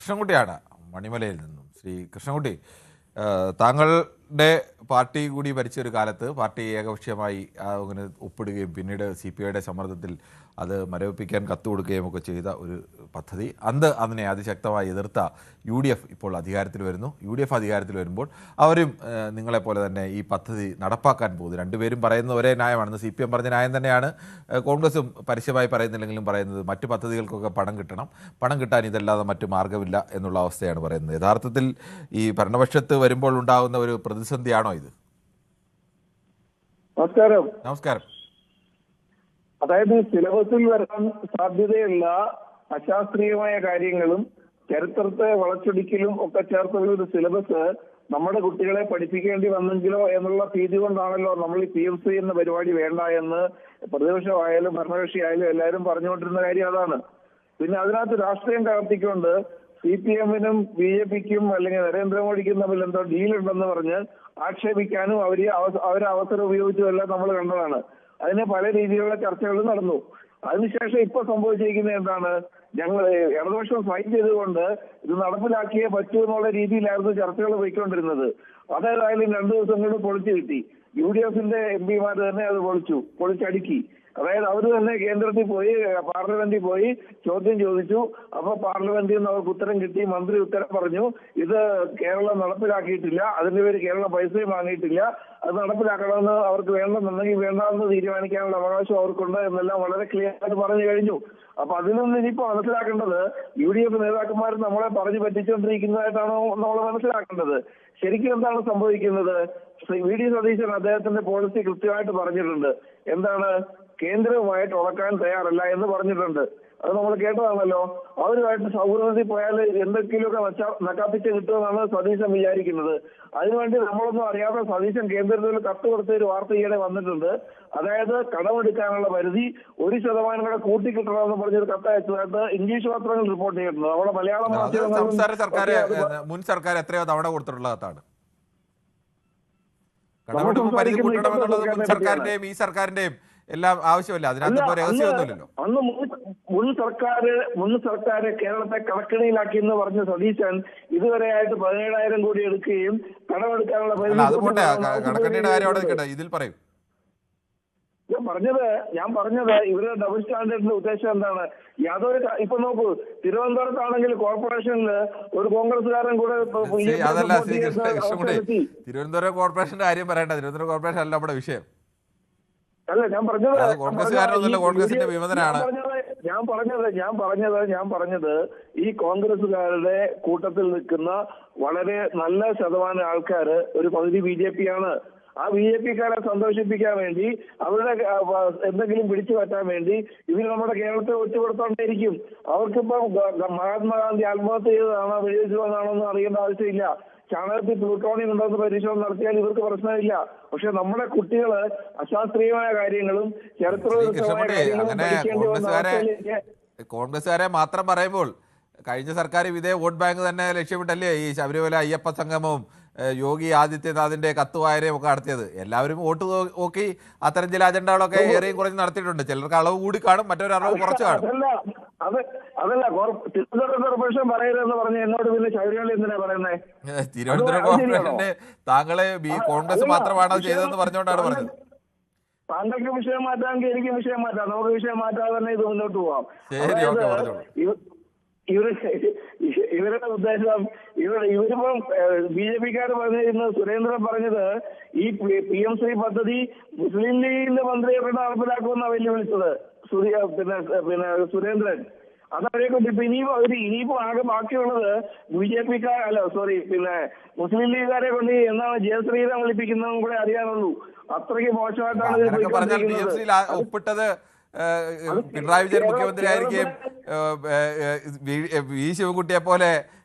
കൃഷ്ണൻകുട്ടിയാണ് മണിമലയിൽ നിന്നും. ശ്രീ കൃഷ്ണൻകുട്ടി, താങ്കളുടെ പാർട്ടി കൂടി ഭരിച്ച ഒരു കാലത്ത് പാർട്ടി ഏകപക്ഷീയമായി അങ്ങനെ ഒപ്പിടുകയും പിന്നീട് CPIയുടെ സമ്മർദ്ദത്തിൽ അത് മരവിപ്പിക്കാൻ കത്ത് കൊടുക്കുകയും ഒക്കെ ചെയ്ത ഒരു പദ്ധതി, അതിനെ അതിശക്തമായി എതിർത്ത UDF ഇപ്പോൾ അധികാരത്തിൽ വരുന്നു. UDF അധികാരത്തിൽ വരുമ്പോൾ അവരും നിങ്ങളെപ്പോലെ തന്നെ ഈ പദ്ധതി നടപ്പാക്കാൻ പോകുന്നു. രണ്ടുപേരും പറയുന്ന ഒരേ ന്യായമാണെന്ന്. CPM പറഞ്ഞ ന്യായം തന്നെയാണ് കോൺഗ്രസും പരസ്യമായി പറയുന്നില്ലെങ്കിലും പറയുന്നത്. മറ്റു പദ്ധതികൾക്കൊക്കെ പണം കിട്ടാൻ ഇതല്ലാതെ മറ്റു മാർഗ്ഗമില്ല എന്നുള്ള അവസ്ഥയാണ് പറയുന്നത്. യഥാർത്ഥത്തിൽ ഈ ഭരണപക്ഷത്ത് വരുമ്പോൾ ഉണ്ടാകുന്ന ഒരു പ്രതിസന്ധിയാണോ ഇത്? നമസ്കാരം. അതായത് സിലബസിൽ വരാൻ സാധ്യതയുള്ള അശാസ്ത്രീയമായ കാര്യങ്ങളും ചരിത്രത്തെ വളച്ചൊടിക്കലും ഒക്കെ ചേർത്തുള്ള ഒരു സിലബസ് നമ്മുടെ കുട്ടികളെ പഠിപ്പിക്കേണ്ടി വന്നെങ്കിലോ എന്നുള്ള ഭീതി കൊണ്ടാണല്ലോ നമ്മൾ ഈ PMC എന്ന പരിപാടി വേണ്ട എന്ന് പ്രതിപക്ഷമായാലും ഭരണകക്ഷിയായാലും എല്ലാവരും പറഞ്ഞുകൊണ്ടിരുന്ന കാര്യം അതാണ്. പിന്നെ അതിനകത്ത് രാഷ്ട്രീയം കലർത്തിക്കൊണ്ട് CPM-നും BJP-ക്കും അല്ലെങ്കിൽ നരേന്ദ്രമോദിക്കും തമ്മിൽ എന്തോ ഡീലുണ്ടെന്ന് പറഞ്ഞ് ആക്ഷേപിക്കാനും അവരെ അവസരം ഉപയോഗിച്ചുമെല്ലാം നമ്മൾ കണ്ടതാണ്. അതിന് പല രീതിയിലുള്ള ചർച്ചകളും നടന്നു. അതിനുശേഷം ഇപ്പൊ സംഭവിച്ചിരിക്കുന്നത് എന്താണ്? ഞങ്ങൾ ഇടതുപക്ഷം ഫൈൻ ചെയ്തുകൊണ്ട് ഇത് നടപ്പിലാക്കിയേ പറ്റൂ എന്നുള്ള രീതിയിലായിരുന്നു ചർച്ചകൾ പോയിക്കൊണ്ടിരുന്നത്. അതേതായാലും 2 ദിവസം കൊണ്ട് പൊളിച്ചു കിട്ടി. UDF-ന്റെ MP-മാർ തന്നെ അത് പൊളിച്ചടുക്കി. അതായത് അവർ തന്നെ കേന്ദ്രത്തിൽ പോയി, പാർലമെന്റിൽ പോയി ചോദ്യം ചോദിച്ചു. അപ്പൊ പാർലമെന്റിൽ നിന്ന് അവർക്ക് ഉത്തരം കിട്ടി. മന്ത്രി ഉത്തരം പറഞ്ഞു, ഇത് കേരളം നടപ്പിലാക്കിയിട്ടില്ല, അതിന്റെ പേര് കേരളം പൈസയും വാങ്ങിയിട്ടില്ല, അത് നടപ്പിലാക്കണമെന്ന് അവർക്ക് വേണ്ടെന്നുണ്ടെങ്കിൽ വേണ്ടാമെന്ന് തീരുമാനിക്കാനുള്ള അവകാശം അവർക്കുണ്ട് എന്നെല്ലാം വളരെ ക്ലിയർ ആയിട്ട് പറഞ്ഞു കഴിഞ്ഞു. അപ്പൊ അതിൽ നിന്ന് ഇനിയിപ്പോ മനസ്സിലാക്കേണ്ടത് UDF നേതാക്കന്മാർ നമ്മളെ പറഞ്ഞു പറ്റിച്ചുകൊണ്ടിരിക്കുന്നതായിട്ടാണോ നമ്മൾ മനസ്സിലാക്കേണ്ടത്? ശരിക്കും എന്താണ് സംഭവിക്കുന്നത്? VD സതീശൻ അദ്ദേഹത്തിന്റെ പോളിസി കൃത്യമായിട്ട് പറഞ്ഞിട്ടുണ്ട്. എന്താണ്? കേന്ദ്രവുമായിട്ട് ഉറക്കാൻ തയ്യാറല്ല എന്ന് പറഞ്ഞിട്ടുണ്ട്. അത് നമ്മൾ കേട്ടതാണല്ലോ. അവരുമായിട്ട് സൗഹൃദത്തിൽ പോയാൽ എന്തെങ്കിലുമൊക്കെ നക്കാപ്പിച്ച് കിട്ടുമെന്നാണ് സതീശൻ വിചാരിക്കുന്നത്. അതിനുവേണ്ടി നമ്മളൊന്നും അറിയാതെ സതീശൻ കേന്ദ്രത്തിൽ കത്ത് കൊടുത്ത ഒരു വാർത്ത ഈയിടെ വന്നിട്ടുണ്ട്. അതായത് കടമെടുക്കാനുള്ള പരിധി 1% കൂടെ കൂട്ടിക്കിട്ടണമെന്ന് പറഞ്ഞൊരു കത്തയച്ചതായിട്ട് ഇംഗ്ലീഷ് പത്രങ്ങൾ റിപ്പോർട്ട് ചെയ്തിട്ടുണ്ട്. നമ്മുടെ മലയാളം മുൻ സർക്കാർ എത്രയോ തവണ കൊടുത്തിട്ടുള്ള കത്താണ്. കടമെടുപ്പ് പരിധി കൂട്ടണമെന്നുള്ളത് മുൻ സർക്കാരിന്റെയും ഈ സർക്കാരിന്റെയും എല്ലാം ആവശ്യമല്ല. അതിനകത്ത് രഹസ്യമൊന്നുമില്ലല്ലോ. അന്ന് മുൻ സർക്കാർ കേരളത്തെ കടക്കിണിയിലാക്കി എന്ന് പറഞ്ഞ സതീശൻ ഇതുവരെയായിട്ട് 17,000 കോടി എടുക്കുകയും കടമെടുക്കാനുള്ള കടക്കണ്ണിയുടെ കാര്യം അവിടെ നിൽക്കട്ടെ, ഇതിൽ പറയും. ഞാൻ പറഞ്ഞത് ഇവരുടെ ഡബിൾ സ്റ്റാൻഡേർഡിന്റെ ഉദ്ദേശം എന്താണ്? ഇപ്പൊ നോക്കൂ, തിരുവനന്തപുരത്താണെങ്കിൽ കോർപ്പറേഷനിൽ ഒരു കോൺഗ്രസ്സുകാരൻ കൂടെ അതല്ല കൃഷ്ണൻകുട്ടി, തിരുവനന്തപുരം കോർപ്പറേഷന്റെ കാര്യം പറയണ്ട. തിരുവനന്തപുരം കോർപ്പറേഷൻ അല്ല നമ്മുടെ വിഷയം. അല്ല, ഞാൻ കോൺഗ്രസിന്റെ വിമതനാണ്. ഞാൻ പറഞ്ഞത് ഈ കോൺഗ്രസുകാരുടെ കൂട്ടത്തിൽ നിൽക്കുന്ന വളരെ നല്ല ശതമാനം ആൾക്കാര് ഒരു പകുതി BJP ആണ്. ആ BJP-ക്കാരെ സന്തോഷിപ്പിക്കാൻ വേണ്ടി, അവരുടെ എന്തെങ്കിലും പിടിച്ചു പറ്റാൻ വേണ്ടി ഇവർ നമ്മുടെ കേരളത്തെ ഒറ്റുകൊടുത്തോണ്ടിരിക്കും. അവർക്കിപ്പോ മഹാത്മാഗാന്ധി ആത്മഹത്യ ചെയ്തതാണോ വെടിവെച്ചതാണോ എന്ന് അറിയേണ്ട ആവശ്യമില്ല. ചാണകത്തിൽ പ്ലൂട്ടോണിയം ഉണ്ടെന്ന് പരിശോധന നടത്തിയാൽ ഇവർക്ക് പ്രശ്നമില്ല. പക്ഷെ നമ്മുടെ കുട്ടികള് അശാസ്ത്രീയമായ കാര്യങ്ങളും ചരിത്രപരമായ കോൺഗ്രസ്സുകാരെ മാത്രം പറയുമ്പോൾ കഴിഞ്ഞ സർക്കാർ ഇതേ വോട്ട് ബാങ്ക് തന്നെ ലക്ഷ്യമിട്ടല്ലേ ഈ ശബരിമല അയ്യപ്പ സംഗമവും യോഗി ആദിത്യനാഥിന്റെ കത്തുവായനയും ഒക്കെ നടത്തിയത്. എല്ലാവരും വോട്ട് നോക്കി അത്തരം ചില അജണ്ടകളൊക്കെ ഏറെയും കുറഞ്ഞ് നടത്തിയിട്ടുണ്ട്. ചിലർക്ക് അളവ് കൂടി കാണും, മറ്റൊരു അളവ് കുറച്ച് കാണും. അതല്ല തിരുവനന്തപുരം കോർപ്പറേഷൻ പറയരുതെന്ന് പറഞ്ഞ എന്നോട് പിന്നെ ശബരിമല എന്തിനാ പറയുന്നത്? തിരുവനന്തപുരം കോർപ്പറേഷന്റെ താങ്കളെ കോൺഗ്രസ് മാത്രമാണ് ചെയ്തതെന്ന് പറഞ്ഞുകൊണ്ടാണ് പറഞ്ഞത്. താങ്കൾക്ക് വിഷയം മാറ്റാമെങ്കിൽ എനിക്ക് വിഷയം മാറ്റാം. നമുക്ക് വിഷയം മാറ്റാതെ തന്നെ ഇത് മുന്നോട്ട് പോവാം. ഇവരുടെ ഉദ്ദേശം ഇവരിപ്പം BJP-ക്കാർ പറഞ്ഞിരുന്നത്, സുരേന്ദ്രൻ പറഞ്ഞത് ഈ PMC പദ്ധതി മുസ്ലിം ലീഗിന്റെ മന്ത്രിയെ നടപ്പിലാക്കുമെന്നാണ് വെല്ലുവിളിച്ചത് പിന്നെ സുരേന്ദ്രൻ. അതവരെ കൊണ്ട് ഇനിയിപ്പോ ആകെ ബാക്കിയുള്ളത് മുസ്ലിം ലീഗുകാരെ കൊണ്ട് എന്നാണ് ജയശ്രീരാം വിളിപ്പിക്കുന്നതും കൂടെ അറിയാനുള്ളൂ. അത്രയ്ക്ക് മോശമായിട്ടാണ് ഒപ്പിട്ടത്. പിണറായി വിജയൻ മുഖ്യമന്ത്രി ആയിരിക്കും, വി ശിവൻകുട്ടിയെ പോലെ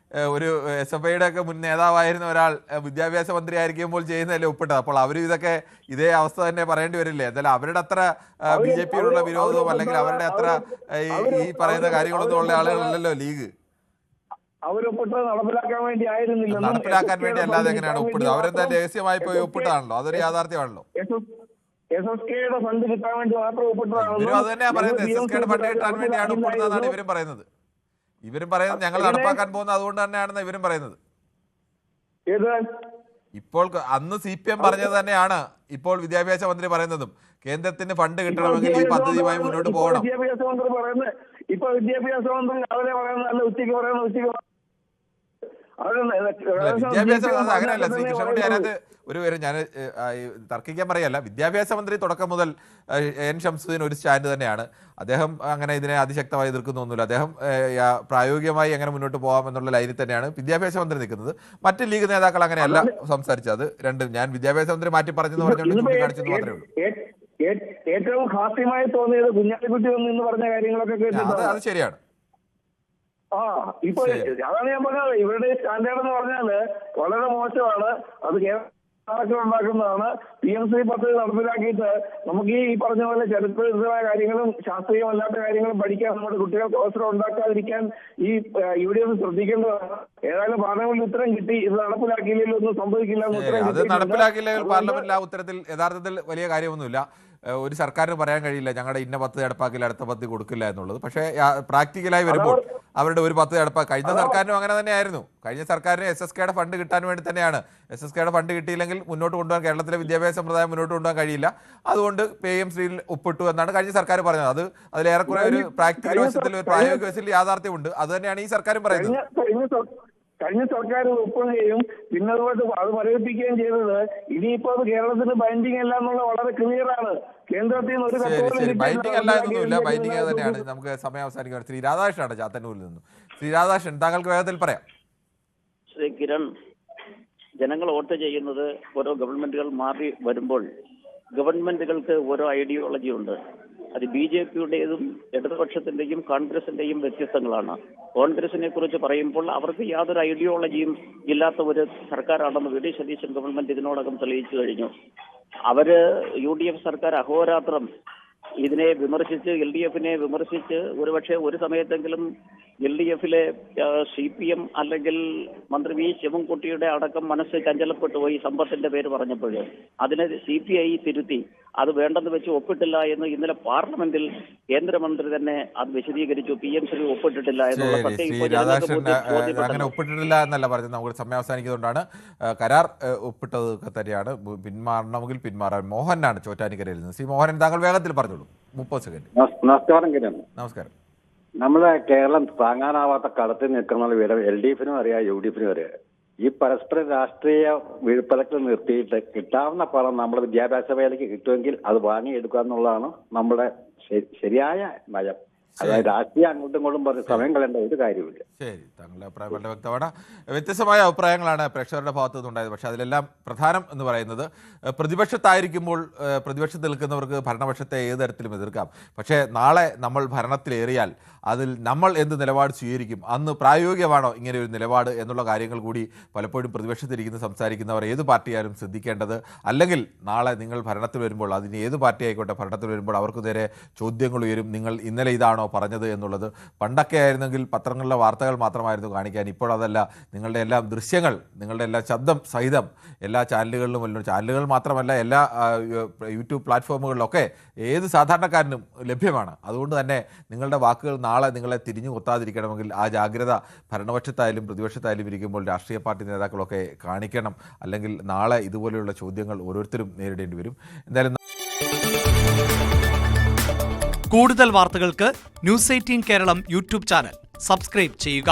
ഒരു SFIയുടെ ഒക്കെ മുൻ നേതാവായിരുന്ന ഒരാൾ വിദ്യാഭ്യാസ മന്ത്രി ആയിരിക്കുമ്പോൾ ചെയ്യുന്നതല്ലേ ഒപ്പിട്ടത്. അപ്പോൾ അവരും ഇതേ അവസ്ഥ തന്നെ പറയേണ്ടി വരില്ലേ? എന്തായാലും അവരുടെ അത്ര BJP-യോടുള്ള വിരോധവും അല്ലെങ്കിൽ അവരുടെ അത്ര ഈ പറയുന്ന കാര്യങ്ങളൊന്നും ഉള്ള ആളുകളല്ലല്ലോ ലീഗ്. അവരൊപ്പിട്ടത് നടപ്പിലാക്കാൻ വേണ്ടി ആയിരുന്നില്ല. നടപ്പിലാക്കാൻ വേണ്ടി അല്ലാതെ എങ്ങനെയാണ് ഒപ്പിട്ടത്? അവരെന്താ രഹസ്യമായി പോയി ഒപ്പിട്ടാണല്ലോ, അതൊരു യാഥാർത്ഥ്യമാണല്ലോ. SSKയുടെ ഫണ്ട് കിട്ടാൻ വേണ്ടി മാത്രം ഒപ്പിട്ടതാണ്. അത് തന്നെയാ പറയുന്നത്, SSKയുടെ ഫണ്ട് കിട്ടാൻ വേണ്ടിയാണ് ഒപ്പിടുന്നതാണ് ഇവരും പറയുന്നത്. ഇവരും പറയുന്നത് ഞങ്ങൾ നടപ്പാക്കാൻ പോകുന്നത് അതുകൊണ്ട് തന്നെയാണെന്ന് ഇവരും പറയുന്നത്. ഏത് ഇപ്പോൾ അന്ന് CPM പറഞ്ഞത് തന്നെയാണ് ഇപ്പോൾ വിദ്യാഭ്യാസ മന്ത്രി പറയുന്നതും. കേന്ദ്രത്തിന് ഫണ്ട് കിട്ടണമെങ്കിൽ ഈ പദ്ധതിയുമായി മുന്നോട്ട് പോകണം. വിദ്യാഭ്യാസ മന്ത്രി പറയുന്നത് ഇപ്പൊ വിദ്യാഭ്യാസ മന്ത്രി രാവിലെ പറയുന്നതല്ല, ഉച്ചയ്ക്ക് ഉച്ചയ്ക്ക് വിദ്യാഭ്യാസ അങ്ങനെയല്ല ശ്രീ കൃഷ്ണൻകുട്ടി. അതിനകത്ത് ഒരു പേര് ഞാൻ തർക്കിക്കാൻ പറയല്ല. വിദ്യാഭ്യാസ മന്ത്രി തുടക്കം മുതൽ N. ഷംസുദ്ദീൻ ഒരു സ്റ്റാൻഡ് തന്നെയാണ്. അദ്ദേഹം അങ്ങനെ ഇതിനെ അതിശക്തമായി എതിർക്കുന്നൊന്നുമില്ല. അദ്ദേഹം പ്രായോഗികമായി എങ്ങനെ മുന്നോട്ട് പോകാം എന്നുള്ള ലൈനിൽ തന്നെയാണ് വിദ്യാഭ്യാസ മന്ത്രി നിൽക്കുന്നത്. മറ്റ് ലീഗ് നേതാക്കൾ അങ്ങനെയല്ല സംസാരിച്ചത്. രണ്ടും ഞാൻ വിദ്യാഭ്യാസ മന്ത്രി മാറ്റി പറഞ്ഞെന്ന് പറഞ്ഞുകൊണ്ട് ചൂണ്ടിക്കാണിച്ചെന്ന് മാത്രമേ ഉള്ളൂ. ഏറ്റവും ഹാസ്യമായി തോന്നിയത് കുഞ്ഞാലിക്കുട്ടി എന്ന് പറഞ്ഞ കാര്യങ്ങളൊക്കെ കേട്ടിട്ടുണ്ട്. അത് ശരിയാണ്. ഇപ്പൊ അതാണ് ഞാൻ പറഞ്ഞത്. ഇവരുടെ സ്റ്റാൻഡേർഡ് എന്ന് പറഞ്ഞാല് വളരെ മോശമാണ്. അത് കേരളം ഉണ്ടാക്കുന്നതാണ്. PMC പദ്ധതി നടപ്പിലാക്കിയിട്ട് നമുക്ക് ഈ പറഞ്ഞ പോലെ ചരിത്രപരമായ കാര്യങ്ങളും ശാസ്ത്രീയമല്ലാത്ത കാര്യങ്ങളും പഠിക്കാൻ നമ്മുടെ കുട്ടികൾക്ക് അവസരം ഉണ്ടാക്കാതിരിക്കാൻ ഈ UDF ശ്രദ്ധിക്കേണ്ടതാണ്. ഏതായാലും പാർലമെന്റിൽ ഉത്തരം കിട്ടി. ഇത് നടപ്പിലാക്കിയില്ലെങ്കിൽ ഒന്നും സംഭവിക്കില്ല. അത് നടപ്പിലാക്കിയില്ലെങ്കിൽ പാർലമെന്റിൽ ആ ഉത്തരത്തിൽ യഥാർത്ഥത്തിൽ വലിയ കാര്യമൊന്നുമില്ല. ഒരു സർക്കാരിന് പറയാൻ കഴിയില്ല ഞങ്ങളുടെ ഇന്ന പദ്ധതി നടപ്പാക്കില്ല, അടുത്ത പദ്ധതി കൊടുക്കില്ല എന്നുള്ളത്. പക്ഷേ പ്രാക്ടിക്കലായി വരുമ്പോൾ അവരുടെ ഒരു പദ്ധതി നടപ്പാക്കി. കഴിഞ്ഞ സർക്കാരിനും അങ്ങനെ തന്നെയായിരുന്നു. കഴിഞ്ഞ സർക്കാരിന് SSKയുടെ ഫണ്ട് കിട്ടാൻ വേണ്ടി തന്നെയാണ്. SSKയുടെ ഫണ്ട് കിട്ടിയില്ലെങ്കിൽ മുന്നോട്ട് കൊണ്ടുപോകാൻ കേരളത്തിലെ വിദ്യാഭ്യാസ സമ്പ്രദായം മുന്നോട്ട് കൊണ്ടുപോകാൻ കഴിയില്ല. അതുകൊണ്ട് PM ശ്രീയിൽ ഒപ്പിട്ടു എന്നാണ് കഴിഞ്ഞ സർക്കാർ പറഞ്ഞത്. അതിലേറെക്കുറെ ഒരു പ്രാക്ടിക്കൽ വശത്തിൽ, ഒരു പ്രായോഗിക വശത്തിൽ യാഥാർത്ഥ്യമുണ്ട്. അത് തന്നെയാണ് ഈ സർക്കാരും പറയുന്നത്. കഴിഞ്ഞ സർക്കാർ ഒപ്പുകയും പിന്നെ അതുകൊണ്ട് അത് മരവിപ്പിക്കുകയും ചെയ്തത്. ഇനിയിപ്പോ അത് കേരളത്തിന് ബൈൻഡിങ് അല്ല എന്നുള്ള വളരെ ക്ലിയർ ആണ്. കേന്ദ്രത്തിൽ നിന്ന് ഒരു ബൈൻഡിങ് അല്ല എന്നൊന്നുമില്ല, ബൈൻഡിങ് തന്നെയാണ്. നമുക്ക് സമയം അവസാനിക്കാൻ ശ്രീ രാധാകൃഷ്ണനാണ് ചാത്തന്നൂരിൽ നിന്നും. ശ്രീ രാധാകൃഷ്ണൻ, താങ്കൾക്ക് വേഗത്തിൽ പറയാം. ശ്രീ കിരൺ, ജനങ്ങൾ വോട്ട് ചെയ്യുന്നത് ഓരോ ഗവൺമെന്റുകൾ മാറി വരുമ്പോൾ ഗവൺമെന്റുകൾക്ക് ഓരോ ഐഡിയോളജി ഉണ്ട്. അത് BJPയുടേതും ഇടതുപക്ഷത്തിന്റെയും കോൺഗ്രസിന്റെയും വ്യത്യസ്തങ്ങളാണ്. കോൺഗ്രസിനെ കുറിച്ച് പറയുമ്പോൾ അവർക്ക് യാതൊരു ഐഡിയോളജിയും ഇല്ലാത്ത ഒരു സർക്കാരാണെന്ന് VD സതീശൻ ഗവൺമെന്റ് ഇതിനോടകം തെളിയിച്ചു കഴിഞ്ഞു. അവര് UDF സർക്കാർ അഹോരാത്രം ഇതിനെ വിമർശിച്ച്, LDFനെ വിമർശിച്ച്, ഒരുപക്ഷെ ഒരു സമയത്തെങ്കിലും LDFിലെ CPM അല്ലെങ്കിൽ മന്ത്രി V. ശിവൻകുട്ടിയുടെ അടക്കം മനസ്സ് ചഞ്ചലപ്പെട്ടു പോയി സമ്പത്തിന്റെ പേര് പറഞ്ഞപ്പോൾ. അതിനെ CPI തിരുത്തി അത് വേണ്ടെന്ന് വെച്ച് ഒപ്പിട്ടില്ല എന്ന് ഇന്നലെ പാർലമെന്റിൽ കേന്ദ്രമന്ത്രി തന്നെ അത് വിശദീകരിച്ചു. PM ശ്രീ ഒപ്പിട്ടിട്ടില്ല എന്നുള്ള അങ്ങനെ ഒപ്പിട്ടിട്ടില്ല എന്നല്ല പറഞ്ഞത്. നമുക്ക് സമയം അവസാനിക്കുന്നതുകൊണ്ടാണ്. കരാർ ഒപ്പിട്ടത് തന്നെയാണ്. പിന്മാറണമെങ്കിൽ പിന്മാറാൻ. മോഹനാണ് ചോറ്റാനിക്കരയിൽ നിന്ന്. ശ്രീ മോഹനൻ, താങ്കൾ വേഗത്തിൽ പറഞ്ഞോളൂ, 30 സെക്കൻഡ്. നമസ്കാരം കിരൺ. നമസ്കാരം. നമ്മളെ കേരളം താങ്ങാനാവാത്ത കടത്തിൽ നിൽക്കുന്ന വിവരം LDFിനും അറിയാം, UDFിനും അറിയാം. ഈ പരസ്പര രാഷ്ട്രീയ വിഴുപ്പലത്തിൽ നിർത്തിയിട്ട് കിട്ടാവുന്ന പണം നമ്മുടെ വിദ്യാഭ്യാസ മേഖലയ്ക്ക് കിട്ടുമെങ്കിൽ അത് വാങ്ങിയെടുക്കുക എന്നുള്ളതാണ് നമ്മുടെ ശരിയായ നയം. അതായത് രാഷ്ട്രീയം അങ്ങോട്ടും ഇങ്ങോട്ടും പറഞ്ഞ് സമയം കളയേണ്ട ഒരു കാര്യമില്ല. ശരി, താങ്കളുടെ അഭിപ്രായം വളരെ വ്യക്തമാണ്. വ്യത്യസ്തമായ അഭിപ്രായങ്ങളാണ് പ്രേക്ഷകരുടെ ഭാഗത്തു നിന്നുണ്ടായത്. പക്ഷേ അതിലെല്ലാം പ്രധാനം എന്ന് പറയുന്നത് പ്രതിപക്ഷത്തായിരിക്കുമ്പോൾ പ്രതിപക്ഷത്ത് നിൽക്കുന്നവർക്ക് ഭരണപക്ഷത്തെ ഏത് തരത്തിലും എതിർക്കാം. പക്ഷേ നാളെ നമ്മൾ ഭരണത്തിലേറിയാൽ അതിൽ നമ്മൾ എന്ത് നിലപാട് സ്വീകരിക്കും, അന്ന് പ്രായോഗികമാണോ ഇങ്ങനെ ഒരു നിലപാട് എന്നുള്ള കാര്യങ്ങൾ കൂടി പലപ്പോഴും പ്രതിപക്ഷത്തിരിക്കുന്ന സംസാരിക്കുന്നവർ ഏത് പാർട്ടിയാലും ശ്രദ്ധിക്കേണ്ടത്. അല്ലെങ്കിൽ നാളെ നിങ്ങൾ ഭരണത്തിൽ വരുമ്പോൾ, അതിന് ഏത് പാർട്ടി ആയിക്കോട്ടെ ഭരണത്തിൽ വരുമ്പോൾ അവർക്ക് നേരെ ചോദ്യങ്ങൾ ഉയരും. നിങ്ങൾ ഇന്നലെ ഇതാണോ പറഞ്ഞത് എന്നുള്ളത്. പണ്ടൊക്കെ ആയിരുന്നെങ്കിൽ പത്രങ്ങളിലെ വാർത്തകൾ മാത്രമായിരുന്നു കാണിക്കാൻ. ഇപ്പോഴതല്ല. നിങ്ങളുടെ എല്ലാം ദൃശ്യങ്ങൾ, നിങ്ങളുടെ എല്ലാ ശബ്ദം സഹിതം എല്ലാ ചാനലുകളിലും, ചാനലുകൾ മാത്രമല്ല എല്ലാ യൂട്യൂബ് പ്ലാറ്റ്ഫോമുകളിലൊക്കെ ഏത് സാധാരണക്കാരനും ലഭ്യമാണ്. അതുകൊണ്ട് തന്നെ നിങ്ങളുടെ വാക്കുകൾ നാളെ നിങ്ങളെ തിരിഞ്ഞു കൊത്താതിരിക്കണമെങ്കിൽ ആ ജാഗ്രത ഭരണപക്ഷത്തായാലും പ്രതിപക്ഷത്തായാലും ഇരിക്കുമ്പോൾ രാഷ്ട്രീയ പാർട്ടി നേതാക്കളൊക്കെ കാണിക്കണം. അല്ലെങ്കിൽ നാളെ ഇതുപോലെയുള്ള ചോദ്യങ്ങൾ ഓരോരുത്തരും നേരിടേണ്ടി വരും. എന്തായാലും കൂടുതൽ വാർത്തകൾക്ക് News 18 Keralam YouTube channel subscribe ചെയ്യുക.